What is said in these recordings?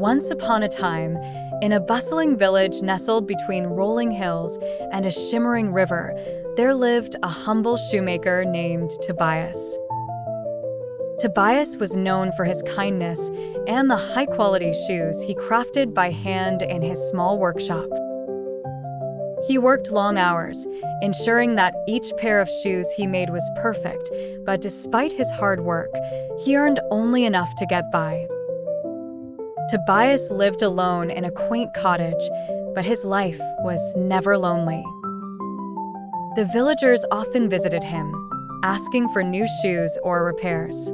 Once upon a time, in a bustling village nestled between rolling hills and a shimmering river, there lived a humble shoemaker named Tobias. Tobias was known for his kindness and the high-quality shoes he crafted by hand in his small workshop. He worked long hours, ensuring that each pair of shoes he made was perfect, but despite his hard work, he earned only enough to get by. Tobias lived alone in a quaint cottage, but his life was never lonely. The villagers often visited him, asking for new shoes or repairs.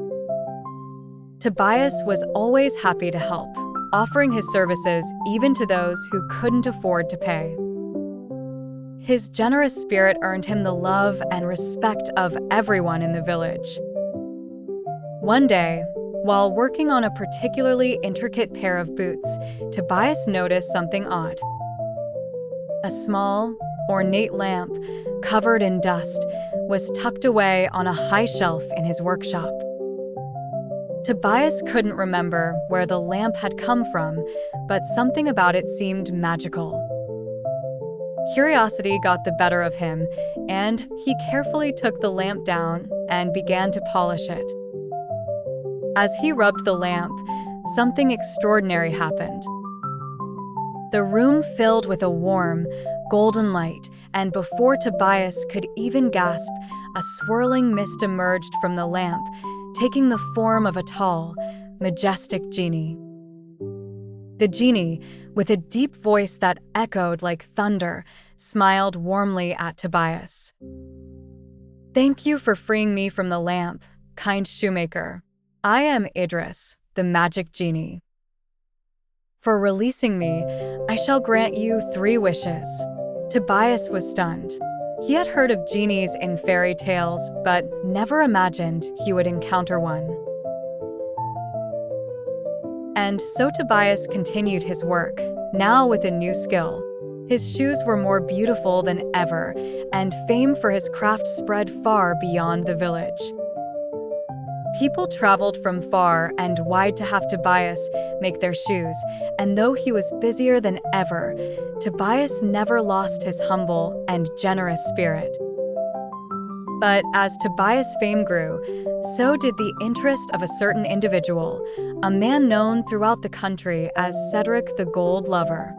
Tobias was always happy to help, offering his services even to those who couldn't afford to pay. His generous spirit earned him the love and respect of everyone in the village. One day, while working on a particularly intricate pair of boots, Tobias noticed something odd. A small, ornate lamp, covered in dust, was tucked away on a high shelf in his workshop. Tobias couldn't remember where the lamp had come from, but something about it seemed magical. Curiosity got the better of him, and he carefully took the lamp down and began to polish it. As he rubbed the lamp, something extraordinary happened. The room filled with a warm, golden light, and before Tobias could even gasp, a swirling mist emerged from the lamp, taking the form of a tall, majestic genie. The genie, with a deep voice that echoed like thunder, smiled warmly at Tobias. "Thank you for freeing me from the lamp, kind shoemaker. I am Idris, the magic genie. For releasing me, I shall grant you 3 wishes." Tobias was stunned. He had heard of genies in fairy tales, but never imagined he would encounter one. And so Tobias continued his work, now with a new skill. His shoes were more beautiful than ever, and fame for his craft spread far beyond the village. People traveled from far and wide to have Tobias make their shoes, and though he was busier than ever, Tobias never lost his humble and generous spirit. But as Tobias' fame grew, so did the interest of a certain individual, a man known throughout the country as Cedric the Gold Lover.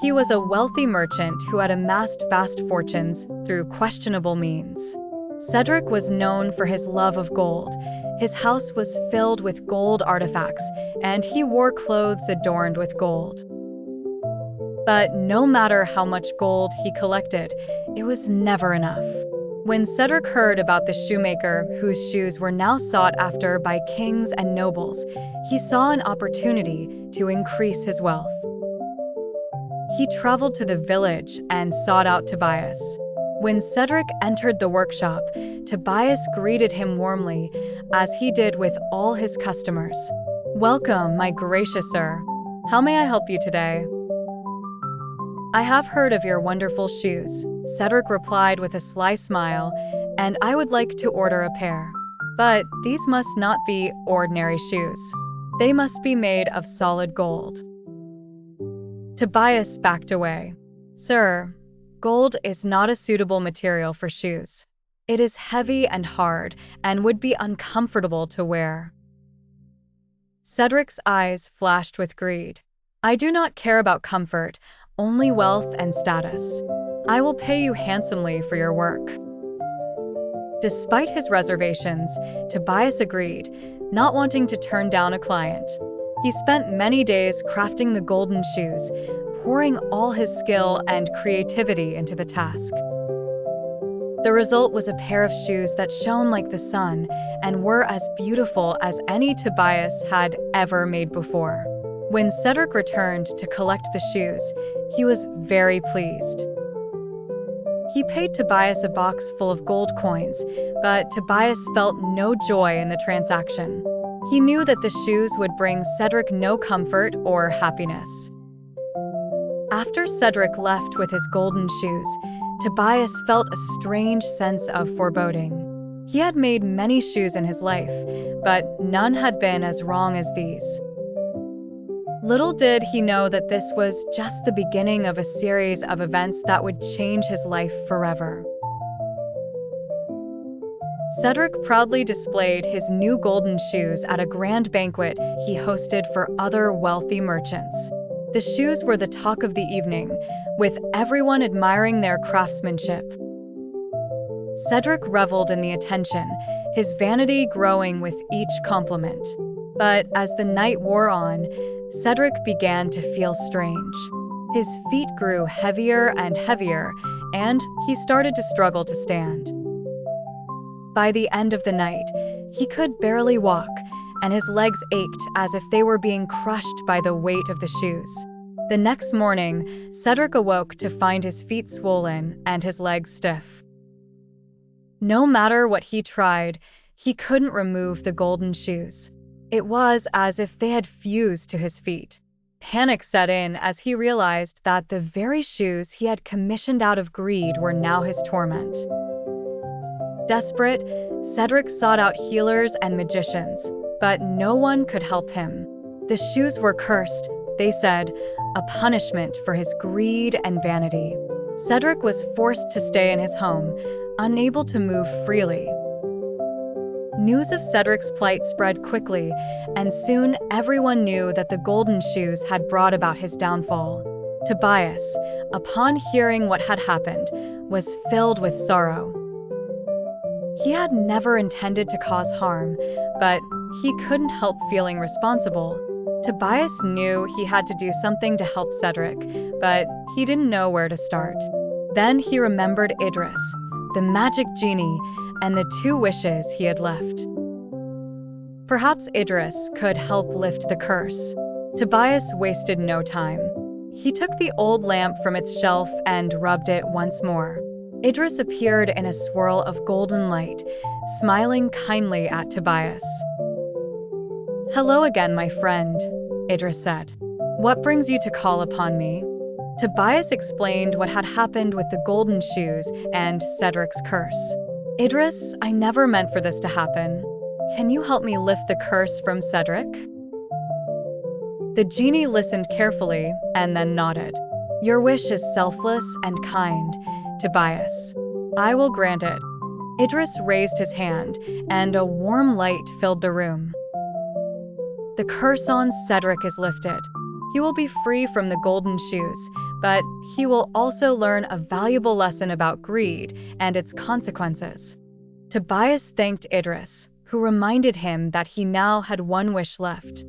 He was a wealthy merchant who had amassed vast fortunes through questionable means. Cedric was known for his love of gold. His house was filled with gold artifacts, and he wore clothes adorned with gold. But no matter how much gold he collected, it was never enough. When Cedric heard about the shoemaker whose shoes were now sought after by kings and nobles, he saw an opportunity to increase his wealth. He traveled to the village and sought out Tobias. When Cedric entered the workshop, Tobias greeted him warmly, as he did with all his customers. "Welcome, my gracious sir. How may I help you today?" "I have heard of your wonderful shoes," Cedric replied with a sly smile, "and I would like to order a pair. But these must not be ordinary shoes. They must be made of solid gold." Tobias backed away. "Sir, gold is not a suitable material for shoes. It is heavy and hard and would be uncomfortable to wear." Cedric's eyes flashed with greed. "I do not care about comfort, only wealth and status. I will pay you handsomely for your work." Despite his reservations, Tobias agreed, not wanting to turn down a client. He spent many days crafting the golden shoes, pouring all his skill and creativity into the task. The result was a pair of shoes that shone like the sun and were as beautiful as any Tobias had ever made before. When Cedric returned to collect the shoes, he was very pleased. He paid Tobias a box full of gold coins, but Tobias felt no joy in the transaction. He knew that the shoes would bring Cedric no comfort or happiness. After Cedric left with his golden shoes, Tobias felt a strange sense of foreboding. He had made many shoes in his life, but none had been as wrong as these. Little did he know that this was just the beginning of a series of events that would change his life forever. Cedric proudly displayed his new golden shoes at a grand banquet he hosted for other wealthy merchants. The shoes were the talk of the evening, with everyone admiring their craftsmanship. Cedric reveled in the attention, his vanity growing with each compliment. But as the night wore on, Cedric began to feel strange. His feet grew heavier and heavier, and he started to struggle to stand. By the end of the night, he could barely walk, and his legs ached as if they were being crushed by the weight of the shoes. The next morning, Cedric awoke to find his feet swollen and his legs stiff. No matter what he tried, he couldn't remove the golden shoes. It was as if they had fused to his feet. Panic set in as he realized that the very shoes he had commissioned out of greed were now his torment. Desperate, Cedric sought out healers and magicians, but no one could help him. The shoes were cursed, they said, a punishment for his greed and vanity. Cedric was forced to stay in his home, unable to move freely. News of Cedric's plight spread quickly, and soon everyone knew that the golden shoes had brought about his downfall. Tobias, upon hearing what had happened, was filled with sorrow. He had never intended to cause harm, but he couldn't help feeling responsible. Tobias knew he had to do something to help Cedric, but he didn't know where to start. Then he remembered Idris, the magic genie, and the 2 wishes he had left. Perhaps Idris could help lift the curse. Tobias wasted no time. He took the old lamp from its shelf and rubbed it once more. Idris appeared in a swirl of golden light, smiling kindly at Tobias. "Hello again, my friend," Idris said. "What brings you to call upon me?" Tobias explained what had happened with the golden shoes and Cedric's curse. "Idris, I never meant for this to happen. Can you help me lift the curse from Cedric?" The genie listened carefully and then nodded. "Your wish is selfless and kind, Tobias. I will grant it." Idris raised his hand, and a warm light filled the room. "The curse on Cedric is lifted. He will be free from the golden shoes, but he will also learn a valuable lesson about greed and its consequences." Tobias thanked Idris, who reminded him that he now had 1 wish left.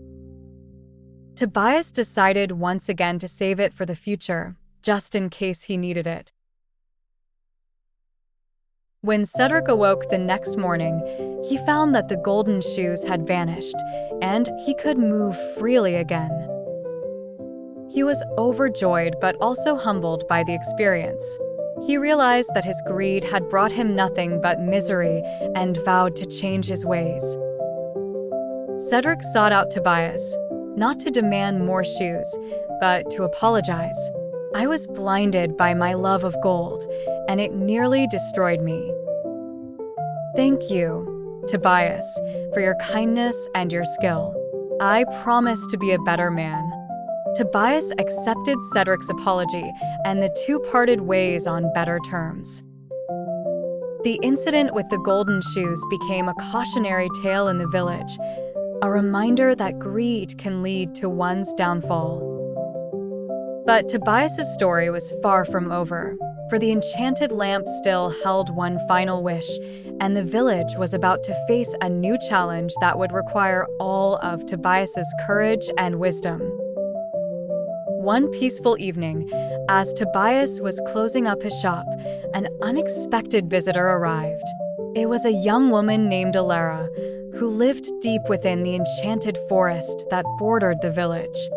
Tobias decided once again to save it for the future, just in case he needed it. When Cedric awoke the next morning, he found that the golden shoes had vanished, and he could move freely again. He was overjoyed but also humbled by the experience. He realized that his greed had brought him nothing but misery and vowed to change his ways. Cedric sought out Tobias, not to demand more shoes, but to apologize. "I was blinded by my love of gold, and it nearly destroyed me. Thank you, Tobias, for your kindness and your skill. I promise to be a better man." Tobias accepted Cedric's apology, and the 2 parted ways on better terms. The incident with the golden shoes became a cautionary tale in the village, a reminder that greed can lead to one's downfall. But Tobias's story was far from over, for the enchanted lamp still held 1 final wish, and the village was about to face a new challenge that would require all of Tobias's courage and wisdom. One peaceful evening, as Tobias was closing up his shop, an unexpected visitor arrived. It was a young woman named Alara, who lived deep within the enchanted forest that bordered the village.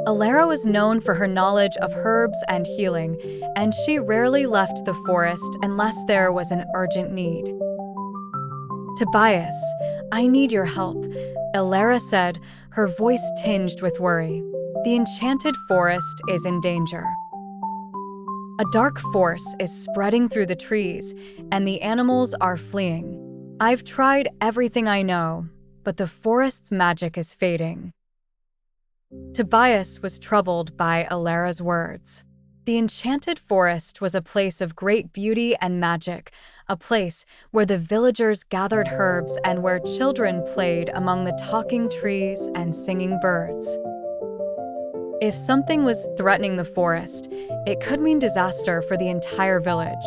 Alara was known for her knowledge of herbs and healing, and she rarely left the forest unless there was an urgent need. "Tobias, I need your help," Alara said, her voice tinged with worry. "The enchanted forest is in danger. A dark force is spreading through the trees, and the animals are fleeing. I've tried everything I know, but the forest's magic is fading." Tobias was troubled by Alara's words. The enchanted forest was a place of great beauty and magic, a place where the villagers gathered herbs and where children played among the talking trees and singing birds. If something was threatening the forest, it could mean disaster for the entire village.